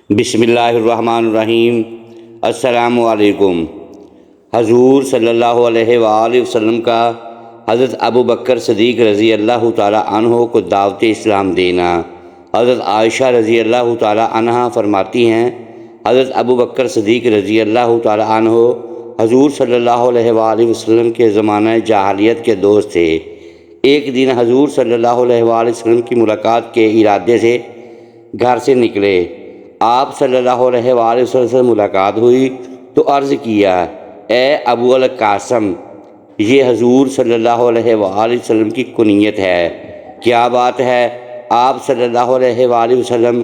بسم اللہ الرحمن الرحیم۔ السلام علیکم۔ حضور صلی اللہ علیہ وآلہ وسلم کا حضرت ابو بکر صدیق رضی اللہ تعالی عنہ کو دعوت اسلام دینا۔ حضرت عائشہ رضی اللہ تعالی عنہ فرماتی ہیں، حضرت ابو بکر صدیق رضی اللہ تعالی عنہ حضور صلی اللہ علیہ وآلہ وسلم کے زمانہ جاہلیت کے دوست تھے۔ ایک دن حضور صلی اللہ علیہ وآلہ وسلم کی ملاقات کے ارادے سے گھر سے نکلے۔ آپ صلی اللہ علیہ وآلہ وسلم سے ملاقات ہوئی تو عرض کیا، اے ابو القاسم، یہ حضور صلی اللہ علیہ وآلہ وسلم کی کنیت ہے، کیا بات ہے؟ آپ صلی اللہ علیہ وآلہ وسلم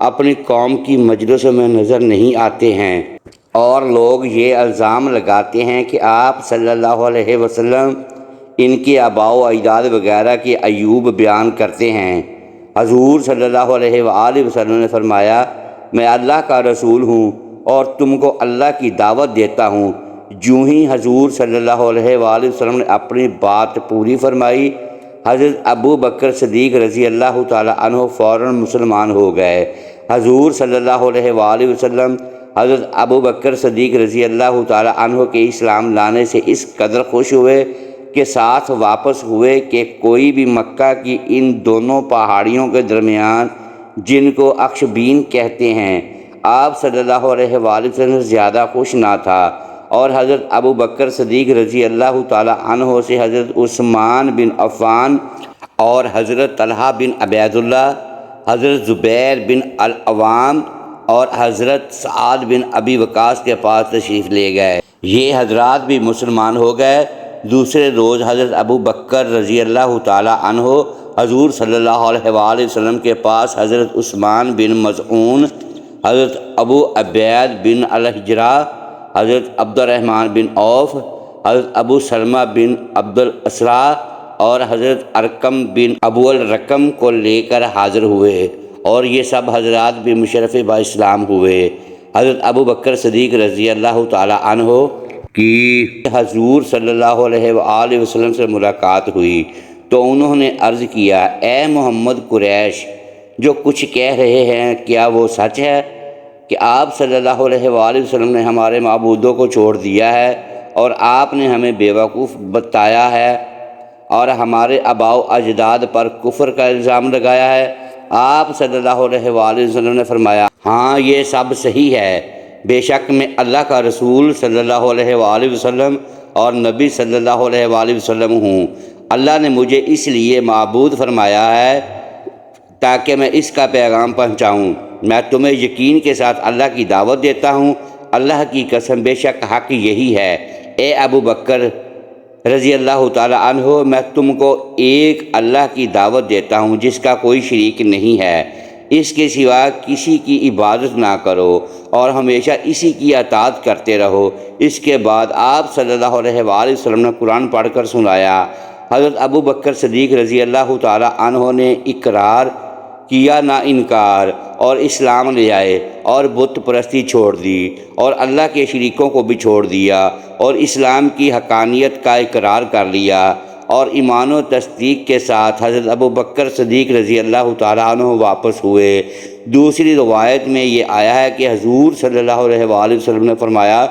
اپنی قوم کی مجلسوں میں نظر نہیں آتے ہیں، اور لوگ یہ الزام لگاتے ہیں کہ آپ صلی اللہ علیہ وسلم ان کے آباء و اجداد وغیرہ کے عیوب بیان کرتے ہیں۔ حضور صلی اللہ علیہ وآلہ وسلم نے فرمایا، میں اللہ کا رسول ہوں اور تم کو اللہ کی دعوت دیتا ہوں۔ جو ہی حضور صلی اللہ علیہ وآلہ وسلم نے اپنی بات پوری فرمائی، حضرت ابو بکر صدیق رضی اللہ تعالی عنہ فوراً مسلمان ہو گئے۔ حضور صلی اللہ علیہ وآلہ وسلم حضرت ابو بکر صدیق رضی اللہ تعالی عنہ کے اسلام لانے سے اس قدر خوش ہوئے کہ ساتھ واپس ہوئے کہ کوئی بھی مکہ کی ان دونوں پہاڑیوں کے درمیان، جن کو اخشبین کہتے ہیں، آپ صلی اللہ علیہ وآلہ وسلم زیادہ خوش نہ تھا، اور حضرت ابو بکر صدیق رضی اللہ تعالی عنہ سے حضرت عثمان بن عفان اور حضرت طلحہ بن عبید اللہ، حضرت زبیر بن العوام اور حضرت سعد بن ابی وقاص کے پاس تشریف لے گئے۔ یہ حضرات بھی مسلمان ہو گئے۔ دوسرے روز حضرت ابو بکر رضی اللہ تعالی عنہ حضور صلی اللہ علیہ وآلہ وسلم کے پاس حضرت عثمان بن مظعون، حضرت ابو عبید بن الحجرہ، حضرت عبد الرحمن بن عوف، حضرت ابو سلمہ بن عبد الاسرا اور حضرت ارقم بن ابو الرقم کو لے کر حاضر ہوئے، اور یہ سب حضرات بھی مشرف با اسلام ہوئے۔ حضرت ابو بکر صدیق رضی اللہ تعالی عنہ کی حضور صلی اللہ علیہ وآلہ وسلم سے ملاقات ہوئی تو انہوں نے عرض کیا، اے محمد، قریش جو کچھ کہہ رہے ہیں کیا وہ سچ ہے کہ آپ صلی اللہ علیہ وآلہ وسلم نے ہمارے معبودوں کو چھوڑ دیا ہے اور آپ نے ہمیں بیوقوف بتایا ہے اور ہمارے آباء و اجداد پر کفر کا الزام لگایا ہے؟ آپ صلی اللہ علیہ وآلہ وسلم نے فرمایا، ہاں یہ سب صحیح ہے، بے شک میں اللہ کا رسول صلی اللہ علیہ وآلہ وسلم اور نبی صلی اللہ علیہ وآلہ وسلم ہوں۔ اللہ نے مجھے اس لیے معبود فرمایا ہے تاکہ میں اس کا پیغام پہنچاؤں۔ میں تمہیں یقین کے ساتھ اللہ کی دعوت دیتا ہوں، اللہ کی قسم بے شک حق یہی ہے۔ اے ابو بکر رضی اللہ تعالی عنہ، میں تم کو ایک اللہ کی دعوت دیتا ہوں جس کا کوئی شریک نہیں ہے، اس کے سوا کسی کی عبادت نہ کرو اور ہمیشہ اسی کی اطاعت کرتے رہو۔ اس کے بعد آپ صلی اللہ علیہ وآلہ وسلم نے قرآن پڑھ کر سنایا۔ حضرت ابو بکر صدیق رضی اللہ تعالی عنہ نے اقرار کیا نہ انکار، اور اسلام لے آئے اور بت پرستی چھوڑ دی اور اللہ کے شریکوں کو بھی چھوڑ دیا اور اسلام کی حقانیت کا اقرار کر لیا، اور ایمان و تصدیق کے ساتھ حضرت ابو بکر صدیق رضی اللہ تعالی عنہ واپس ہوئے۔ دوسری روایت میں یہ آیا ہے کہ حضور صلی اللہ علیہ وآلہ وسلم نے فرمایا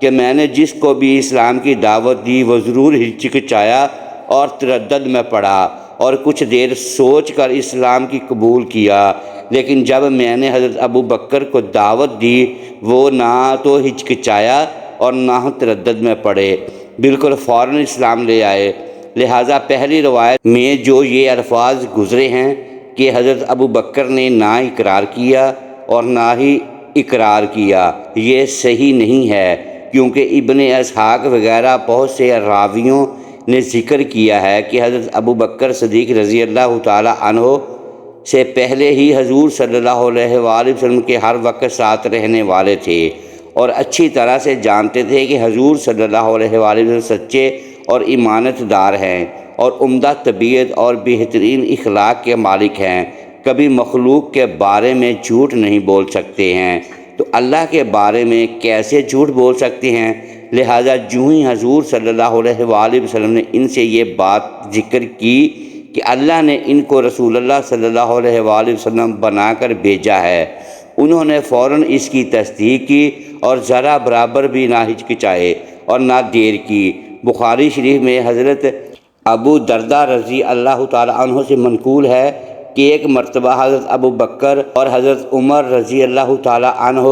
کہ میں نے جس کو بھی اسلام کی دعوت دی وہ ضرور ہچکچایا اور تردد میں پڑا اور کچھ دیر سوچ کر اسلام کی قبول کیا، لیکن جب میں نے حضرت ابو بکر کو دعوت دی وہ نہ تو ہچکچایا اور نہ تردد میں پڑے، بالکل فوراً اسلام لے آئے۔ لہٰذا پہلی روایت میں جو یہ الفاظ گزرے ہیں کہ حضرت ابو بکر نے نہ اقرار کیا اور نہ ہی اقرار کیا، یہ صحیح نہیں ہے، کیونکہ ابن اسحاق وغیرہ بہت سے راویوں نے ذکر کیا ہے کہ حضرت ابو بکر صدیق رضی اللہ تعالی عنہ سے پہلے ہی حضور صلی اللہ علیہ وآلہ وسلم کے ہر وقت ساتھ رہنے والے تھے اور اچھی طرح سے جانتے تھے کہ حضور صلی اللہ علیہ وآلہ وسلم سچے اور امانت دار ہیں اور عمدہ طبیعت اور بہترین اخلاق کے مالک ہیں، کبھی مخلوق کے بارے میں جھوٹ نہیں بول سکتے ہیں تو اللہ کے بارے میں کیسے جھوٹ بول سکتے ہیں؟ لہٰذا جو ہی حضور صلی اللہ علیہ وآلہ وسلم نے ان سے یہ بات ذکر کی کہ اللہ نے ان کو رسول اللہ صلی اللہ علیہ وآلہ وسلم بنا کر بھیجا ہے، انہوں نے فوراً اس کی تصدیق کی اور ذرا برابر بھی نہ ہچکچائے اور نہ دیر کی۔ بخاری شریف میں حضرت ابو درداء رضی اللہ تعالیٰ عنہ سے منقول ہے کہ ایک مرتبہ حضرت ابو بکر اور حضرت عمر رضی اللہ تعالیٰ عنہ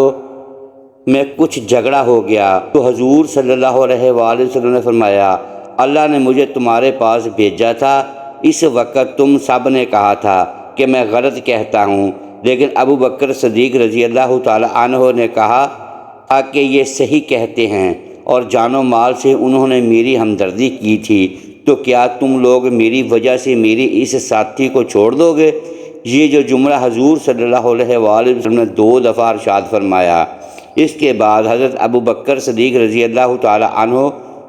میں کچھ جھگڑا ہو گیا تو حضور صلی اللہ علیہ وآلہ وسلم نے فرمایا، اللہ نے مجھے تمہارے پاس بھیجا تھا۔ اس وقت تم سب نے کہا تھا کہ میں غلط کہتا ہوں، لیکن ابو بکر صدیق رضی اللہ تعالیٰ عنہ نے کہا کہ یہ صحیح کہتے ہیں، اور جان و مال سے انہوں نے میری ہمدردی کی تھی، تو کیا تم لوگ میری وجہ سے میری اس ساتھی کو چھوڑ دو گے؟ یہ جو جملہ حضور صلی اللہ علیہ وآلہ وسلم نے 2 دفعہ ارشاد فرمایا۔ اس کے بعد حضرت ابو بکر صدیق رضی اللہ تعالیٰ عنہ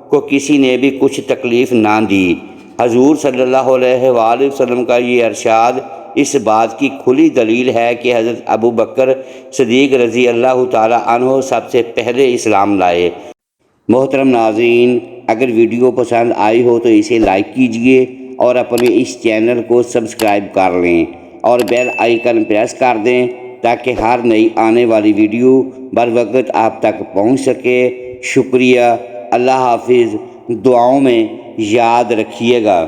کو کسی نے بھی کچھ تکلیف نہ دی۔ حضور صلی اللہ علیہ وآلہ وسلم کا یہ ارشاد اس بات کی کھلی دلیل ہے کہ حضرت ابو بکر صدیق رضی اللہ تعالیٰ عنہ سب سے پہلے اسلام لائے۔ محترم ناظرین، اگر ویڈیو پسند آئی ہو تو اسے لائک کیجئے اور اپنے اس چینل کو سبسکرائب کر لیں اور بیل آئیکن پریس کر دیں تاکہ ہر نئی آنے والی ویڈیو بر وقت آپ تک پہنچ سکے۔ شکریہ۔ اللہ حافظ۔ دعاؤں میں یاد رکھیے گا۔